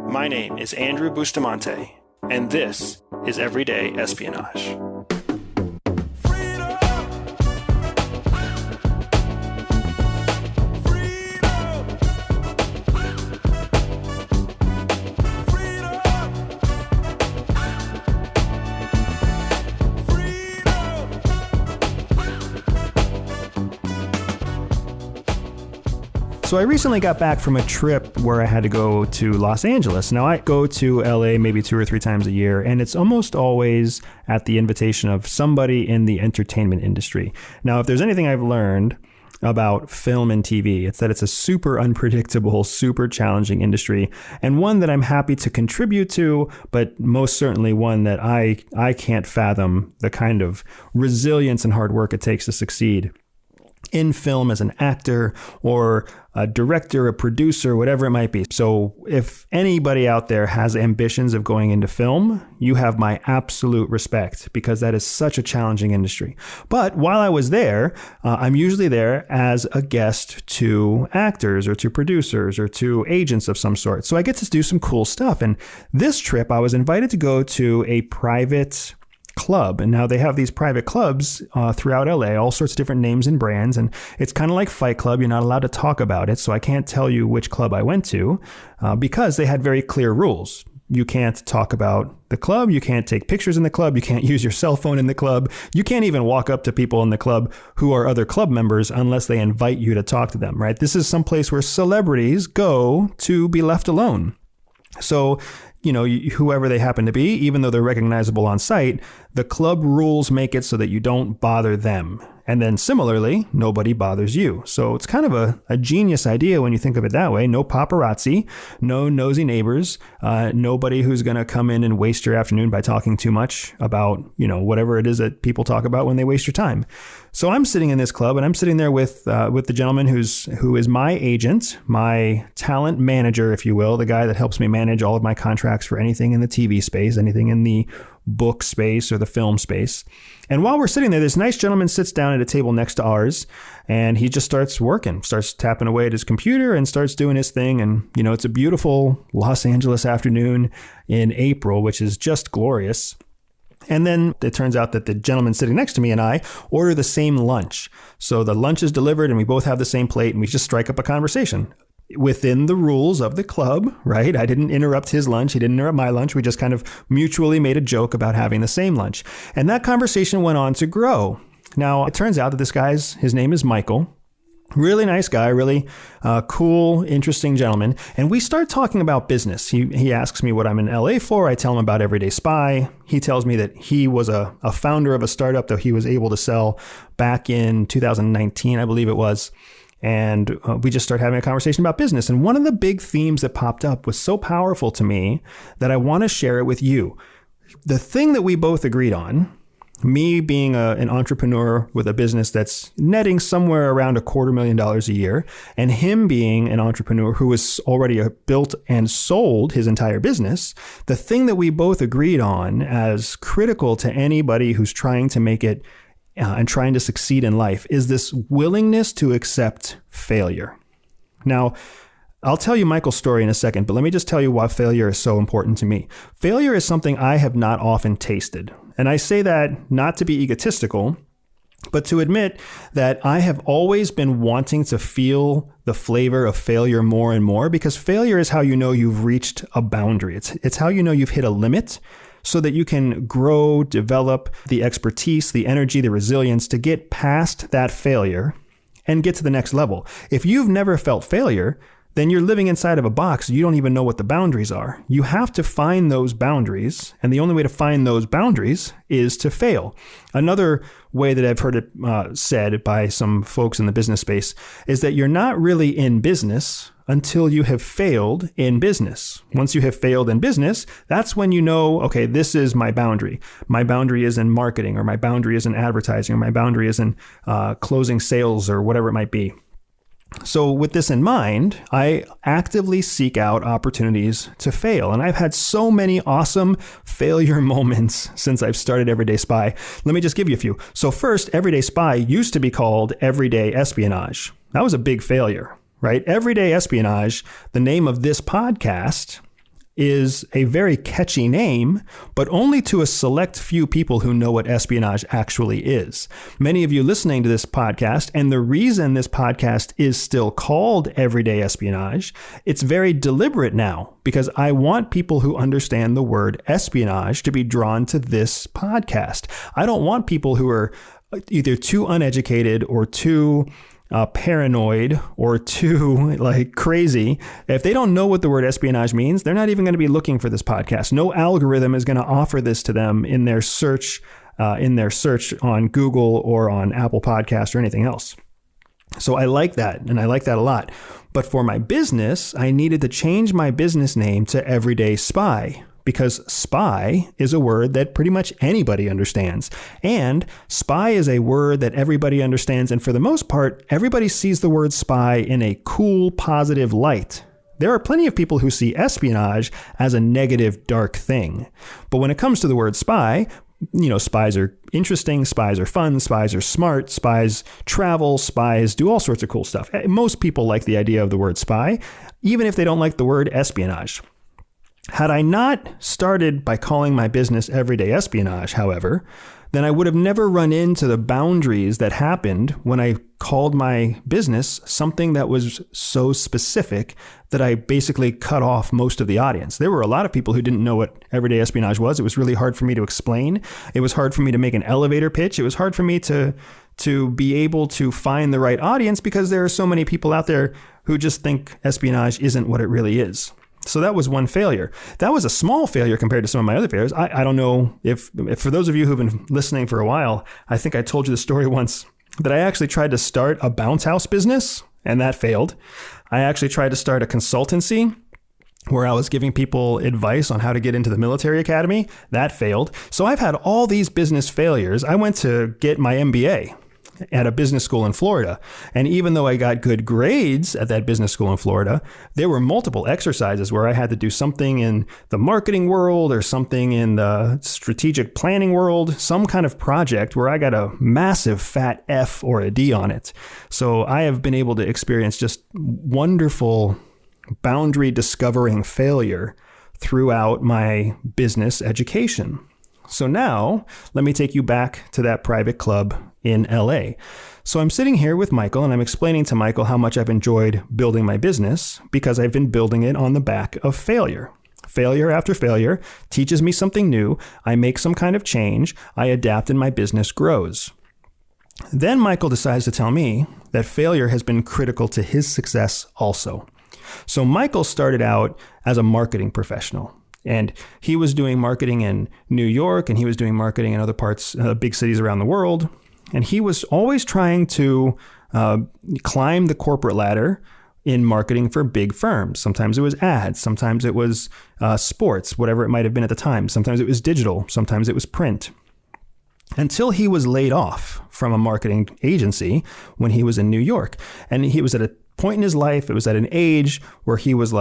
My name is Andrew Bustamante, and this is Everyday Espionage. So I recently got back from a trip where I had to go to Los Angeles. Now I go to LA maybe 2 or 3 times a year, and it's almost always at the invitation of somebody in the entertainment industry. Now, if there's anything I've learned about film and TV, it's that it's a super unpredictable, super challenging industry, and one that I'm happy to contribute to, but most certainly one that I can't fathom the kind of resilience and hard work it takes to succeed in film as an actor or a director, a producer, whatever it might be. So if anybody out there has ambitions of going into film, you have my absolute respect, because that is such a challenging industry. But while I was there, I'm usually there as a guest to actors or to producers or to agents of some sort. So I get to do some cool stuff. And this trip, I was invited to go to a private club. And now they have these private clubs throughout LA, all sorts of different names and brands. And it's kind of like Fight Club. You're not allowed to talk about it. So I can't tell you which club I went to because they had very clear rules. You can't talk about the club. You can't take pictures in the club. You can't use your cell phone in the club. You can't even walk up to people in the club who are other club members unless they invite you to talk to them, right? This is some place where celebrities go to be left alone. So, you know, whoever they happen to be, even though they're recognizable on sight, the club rules make it so that you don't bother them. And then similarly, nobody bothers you. So it's kind of a genius idea when you think of it that way. No paparazzi, no nosy neighbors, nobody who's going to come in and waste your afternoon by talking too much about, you know, whatever it is that people talk about when they waste your time. So I'm sitting in this club, and I'm sitting there with the gentleman who is my agent, my talent manager, if you will, the guy that helps me manage all of my contracts for anything in the TV space, anything in the book space or the film space. And while we're sitting there, this nice gentleman sits down at a table next to ours, and he just starts working, starts tapping away at his computer and starts doing his thing. And, you know, it's a beautiful Los Angeles afternoon in April, which is just glorious. And then it turns out that the gentleman sitting next to me and I order the same lunch. So the lunch is delivered and we both have the same plate, and we just strike up a conversation within the rules of the club, right? I didn't interrupt his lunch. He didn't interrupt my lunch. We just kind of mutually made a joke about having the same lunch. And that conversation went on to grow. Now, it turns out that his name is Michael. Really nice guy, really cool, interesting gentleman. And we start talking about business. He asks me what I'm in LA for. I tell him about Everyday Spy. He tells me that he was a founder of a startup that he was able to sell back in 2019, I believe it was. And we just start having a conversation about business. And one of the big themes that popped up was so powerful to me that I want to share it with you. The thing that we both agreed on, me being an entrepreneur with a business that's netting somewhere around $250,000 a year, and him being an entrepreneur who has already built and sold his entire business, the thing that we both agreed on as critical to anybody who's trying to make it and trying to succeed in life is this willingness to accept failure. Now, I'll tell you Michael's story in a second, but let me just tell you why failure is so important to me. Failure is something I have not often tasted. And I say that not to be egotistical, but to admit that I have always been wanting to feel the flavor of failure more and more, because failure is how you know you've reached a boundary. It's how you know you've hit a limit, so that you can grow, develop the expertise, the energy, the resilience to get past that failure and get to the next level. If you've never felt failure, then you're living inside of a box. You don't even know what the boundaries are. You have to find those boundaries, and the only way to find those boundaries is to fail. Another way that I've heard it said by some folks in the business space is that you're not really in business until you have failed in business. Once you have failed in business, that's when you know, okay, this is my boundary. My boundary is in marketing, or my boundary is in advertising, or my boundary is in closing sales, or whatever it might be. So with this in mind, I actively seek out opportunities to fail. And I've had so many awesome failure moments since I've started Everyday Spy. Let me just give you a few. So first, Everyday Spy used to be called Everyday Espionage. That was a big failure, right? Everyday Espionage, the name of this podcast, is a very catchy name, but only to a select few people who know what espionage actually is. Many of you listening to this podcast, and the reason this podcast is still called Everyday Espionage, it's very deliberate now because I want people who understand the word espionage to be drawn to this podcast. I don't want people who are either too uneducated or too paranoid or too crazy. If they don't know what the word espionage means, they're not even going to be looking for this podcast. No algorithm is going to offer this to them in their search on Google or on Apple Podcasts or anything else. So I like that, and I like that a lot. But for my business, I needed to change my business name to Everyday Spy, because spy is a word that pretty much anybody understands. And spy is a word that everybody understands. And for the most part, everybody sees the word spy in a cool, positive light. There are plenty of people who see espionage as a negative, dark thing. But when it comes to the word spy, spies are interesting, spies are fun, spies are smart, spies travel, spies do all sorts of cool stuff. Most people like the idea of the word spy, even if they don't like the word espionage. Had I not started by calling my business Everyday Espionage, however, then I would have never run into the boundaries that happened when I called my business something that was so specific that I basically cut off most of the audience. There were a lot of people who didn't know what Everyday Espionage was. It was really hard for me to explain. It was hard for me to make an elevator pitch. It was hard for me to be able to find the right audience because there are so many people out there who just think espionage isn't what it really is. So that was one failure. That was a small failure compared to some of my other failures. I don't know if for those of you who've been listening for a while, I think I told you the story once that I actually tried to start a bounce house business and that failed. I actually tried to start a consultancy where I was giving people advice on how to get into the military academy. That failed. So I've had all these business failures. I went to get my MBA at a business school in Florida. And even though I got good grades at that business school in Florida, there were multiple exercises where I had to do something in the marketing world or something in the strategic planning world, some kind of project where I got a massive fat F or a D on it. So I have been able to experience just wonderful boundary discovering failure throughout my business education. So now let me take you back to that private club in LA. So I'm sitting here with Michael and I'm explaining to Michael how much I've enjoyed building my business because I've been building it on the back of failure. Failure after failure teaches me something new. I make some kind of change. I adapt and my business grows. Then Michael decides to tell me that failure has been critical to his success also. So Michael started out as a marketing professional. And he was doing marketing in New York and he was doing marketing in other parts, big cities around the world. And he was always trying to climb the corporate ladder in marketing for big firms. Sometimes it was ads. Sometimes it was sports, whatever it might have been at the time. Sometimes it was digital. Sometimes it was print. Until he was laid off from a marketing agency when he was in New York. And he was at a point in his life, it was at an age where he was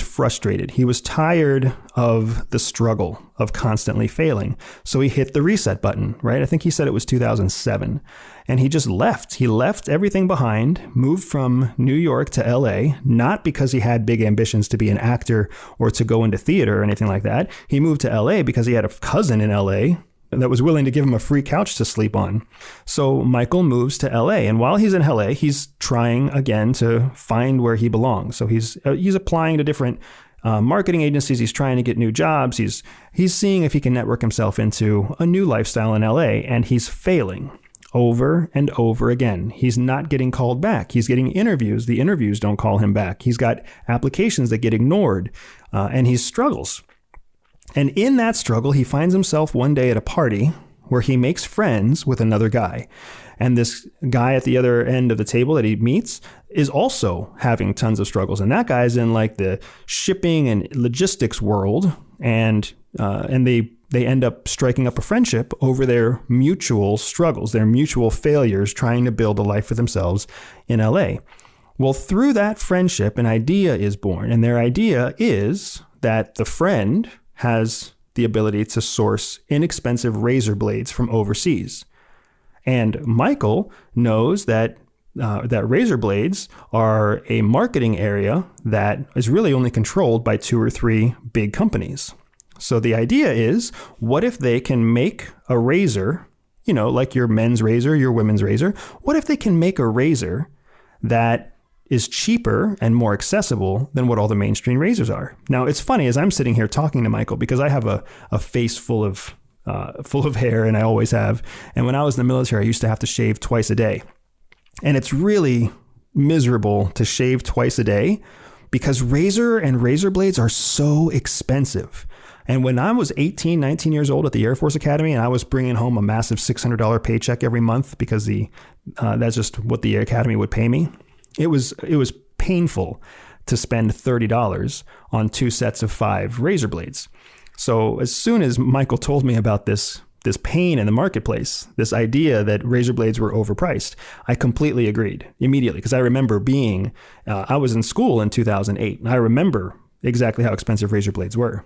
frustrated. He was tired of the struggle of constantly failing. So he hit the reset button, right? I think he said it was 2007. And he just left. He left everything behind, moved from New York to LA, not because he had big ambitions to be an actor or to go into theater or anything like that. He moved to LA because he had a cousin in LA that was willing to give him a free couch to sleep on. So Michael moves to LA, and while he's in LA, he's trying again to find where he belongs. So he's applying to different marketing agencies. He's trying to get new jobs. He's seeing if he can network himself into a new lifestyle in LA, and he's failing over and over again. He's not getting called back. He's getting interviews. The interviews don't call him back. He's got applications that get ignored, and he struggles. And in that struggle, he finds himself one day at a party where he makes friends with another guy. And this guy at the other end of the table that he meets is also having tons of struggles. And that guy's in like the shipping and logistics world. And they end up striking up a friendship over their mutual struggles, their mutual failures, trying to build a life for themselves in LA. Well, through that friendship, an idea is born. And their idea is that the friend has the ability to source inexpensive razor blades from overseas. And Michael knows that that razor blades are a marketing area that is really only controlled by 2 or 3 big companies. So the idea is, what if they can make a razor, like your men's razor, your women's razor? What if they can make a razor that is cheaper and more accessible than what all the mainstream razors are? Now, it's funny as I'm sitting here talking to Michael, because I have a face full of hair, and I always have. And when I was in the military, I used to have to shave twice a day. And it's really miserable to shave twice a day because razor and razor blades are so expensive. And when I was 18, 19 years old at the Air Force Academy, and I was bringing home a massive $600 paycheck every month because that's just what the Academy would pay me, it was painful to spend $30 on 2 sets of 5 razor blades. So as soon as Michael told me about this pain in the marketplace, this idea that razor blades were overpriced, I completely agreed immediately, because I remember I was in school in 2008, and I remember exactly how expensive razor blades were.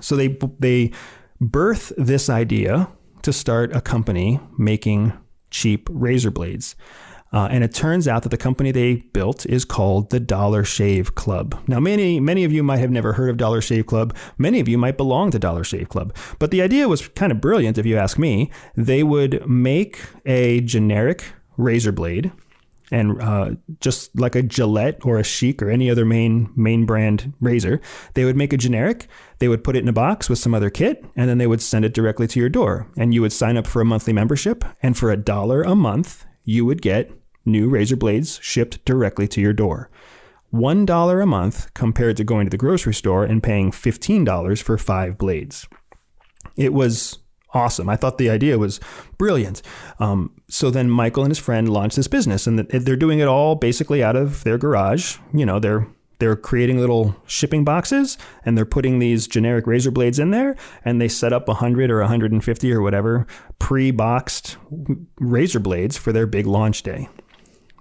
So they birthed this idea to start a company making cheap razor blades. And it turns out that the company they built is called the Dollar Shave Club. Now, many of you might have never heard of Dollar Shave Club. Many of you might belong to Dollar Shave Club. But the idea was kind of brilliant, if you ask me. They would make a generic razor blade, and just like a Gillette or a Chic or any other main brand razor, they would make a generic. They would put it in a box with some other kit, and then they would send it directly to your door. And you would sign up for a monthly membership, and for $1 a month, you would get new razor blades shipped directly to your door. $1 a month compared to going to the grocery store and paying $15 for 5 blades. It was awesome. I thought the idea was brilliant. So then Michael and his friend launched this business, and they're doing it all basically out of their garage. They're creating little shipping boxes, and they're putting these generic razor blades in there, and they set up 100 or 150 or whatever pre-boxed razor blades for their big launch day.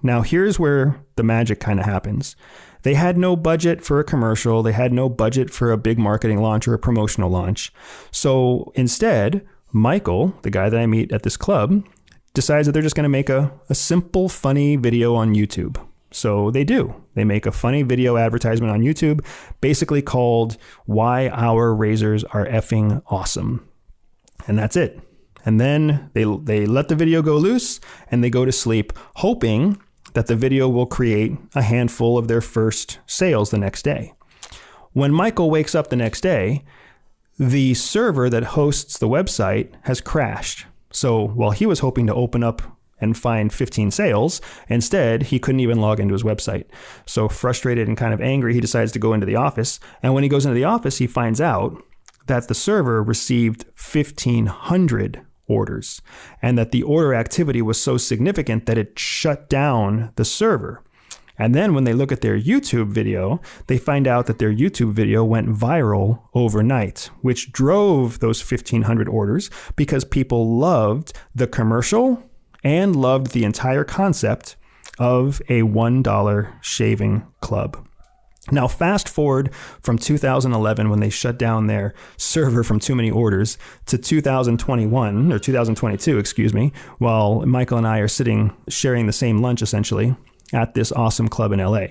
Now, here's where the magic kind of happens. They had no budget for a commercial. They had no budget for a big marketing launch or a promotional launch. So instead, Michael, the guy that I meet at this club, decides that they're just going to make a simple, funny video on YouTube. So they do. They make a funny video advertisement on YouTube, basically called "Why Our Razors Are Effing Awesome." And that's it. And then they let the video go loose, and they go to sleep, hoping that the video will create a handful of their first sales the next day. When Michael wakes up the next day, the server that hosts the website has crashed. So while he was hoping to open up and find 15 sales, instead, he couldn't even log into his website. So frustrated and kind of angry, he decides to go into the office. And when he goes into the office, he finds out that the server received 1,500 orders, and that the order activity was so significant that it shut down the server. And then when they look at their YouTube video, they find out that their YouTube video went viral overnight, which drove those 1,500 orders because people loved the commercial and loved the entire concept of a $1 shaving club. Now, fast forward from 2011, when they shut down their server from too many orders, to 2022, while Michael and I are sitting sharing the same lunch, essentially, at this awesome club in LA.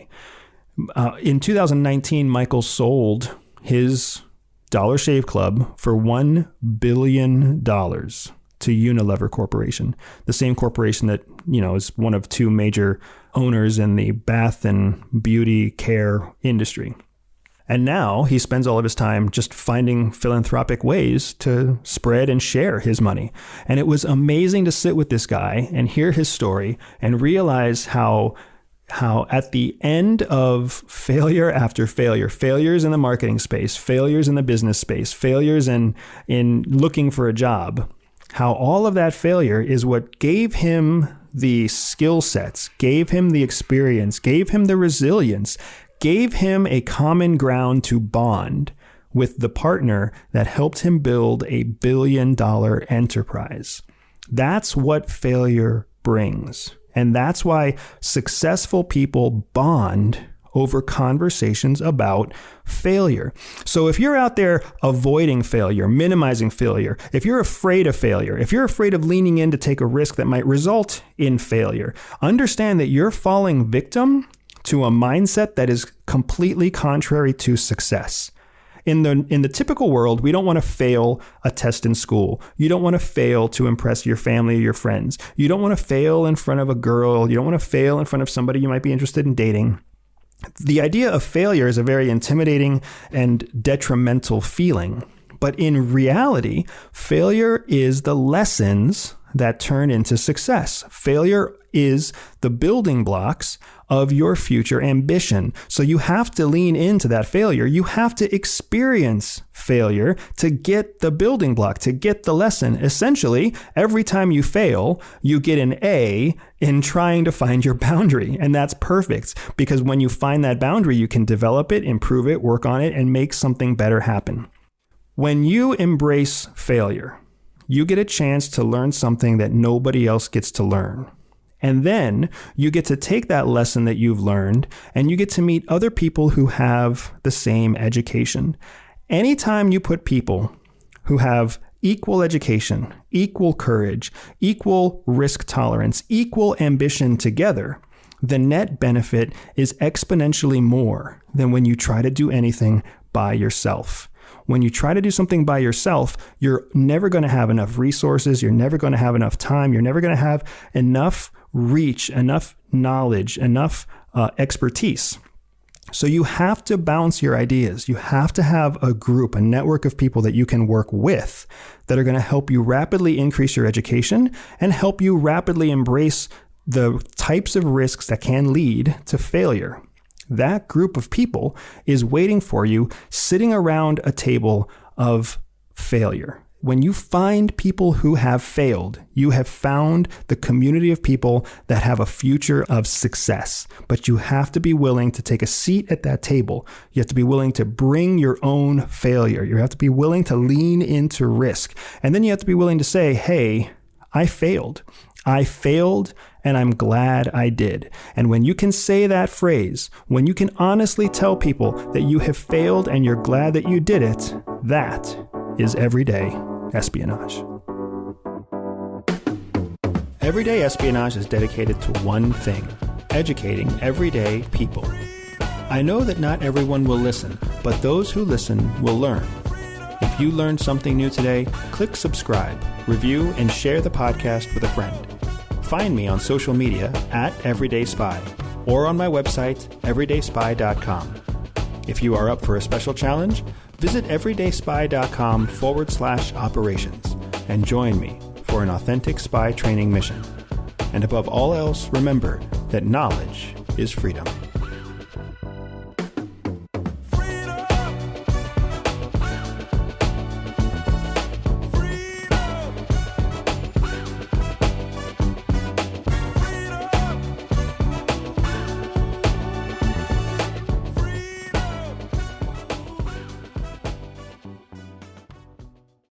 In 2019, Michael sold his Dollar Shave Club for $1 billion to Unilever Corporation, the same corporation that, is one of 2 major owners in the bath and beauty care industry. And now he spends all of his time just finding philanthropic ways to spread and share his money. And it was amazing to sit with this guy and hear his story and realize how at the end of failure after failure, failures in the marketing space, failures in the business space, failures in looking for a job, how all of that failure is what gave him the skill sets, gave him the experience, gave him the resilience, gave him a common ground to bond with the partner that helped him build a $1 billion enterprise. That's what failure brings. And that's why successful people bond over conversations about failure. So if you're out there avoiding failure, minimizing failure, if you're afraid of failure, if you're afraid of leaning in to take a risk that might result in failure, understand that you're falling victim to a mindset that is completely contrary to success. In the typical world, we don't want to fail a test in school. You don't want to fail to impress your family or your friends. You don't want to fail in front of a girl. You don't want to fail in front of somebody you might be interested in dating. The idea of failure is a very intimidating and detrimental feeling. But in reality, failure is the lessons that turn into success. Failure is the building blocks of your future ambition. So you have to lean into that failure. You have to experience failure to get the building block, to get the lesson. Essentially, every time you fail, you get an A in trying to find your boundary. And that's perfect, because when you find that boundary, you can develop it, improve it, work on it, and make something better happen. When you embrace failure, you get a chance to learn something that nobody else gets to learn. And then you get to take that lesson that you've learned and you get to meet other people who have the same education. Anytime you put people who have equal education, equal courage, equal risk tolerance, equal ambition together, the net benefit is exponentially more than when you try to do anything by yourself. When you try to do something by yourself, you're never going to have enough resources. You're never going to have enough time. You're never going to have enough reach, enough knowledge, enough expertise. So you have to bounce your ideas. You have to have a group, a network of people that you can work with that are going to help you rapidly increase your education and help you rapidly embrace the types of risks that can lead to failure. That group of people is waiting for you, sitting around a table of failure. When you find people who have failed, you have found the community of people that have a future of success. But you have to be willing to take a seat at that table. You have to be willing to bring your own failure. You have to be willing to lean into risk. And then you have to be willing to say, hey, I failed. I failed, and I'm glad I did. And when you can say that phrase, when you can honestly tell people that you have failed and you're glad that you did it, that is everyday espionage. Everyday Espionage is dedicated to one thing: educating everyday people. I know that not everyone will listen, but those who listen will learn. If you learned something new today, click subscribe, review, and share the podcast with a friend. Find me on social media at Everyday Spy or on my website, everydayspy.com. If you are up for a special challenge, visit everydayspy.com/operations and join me for an authentic spy training mission. And above all else, remember that knowledge is freedom.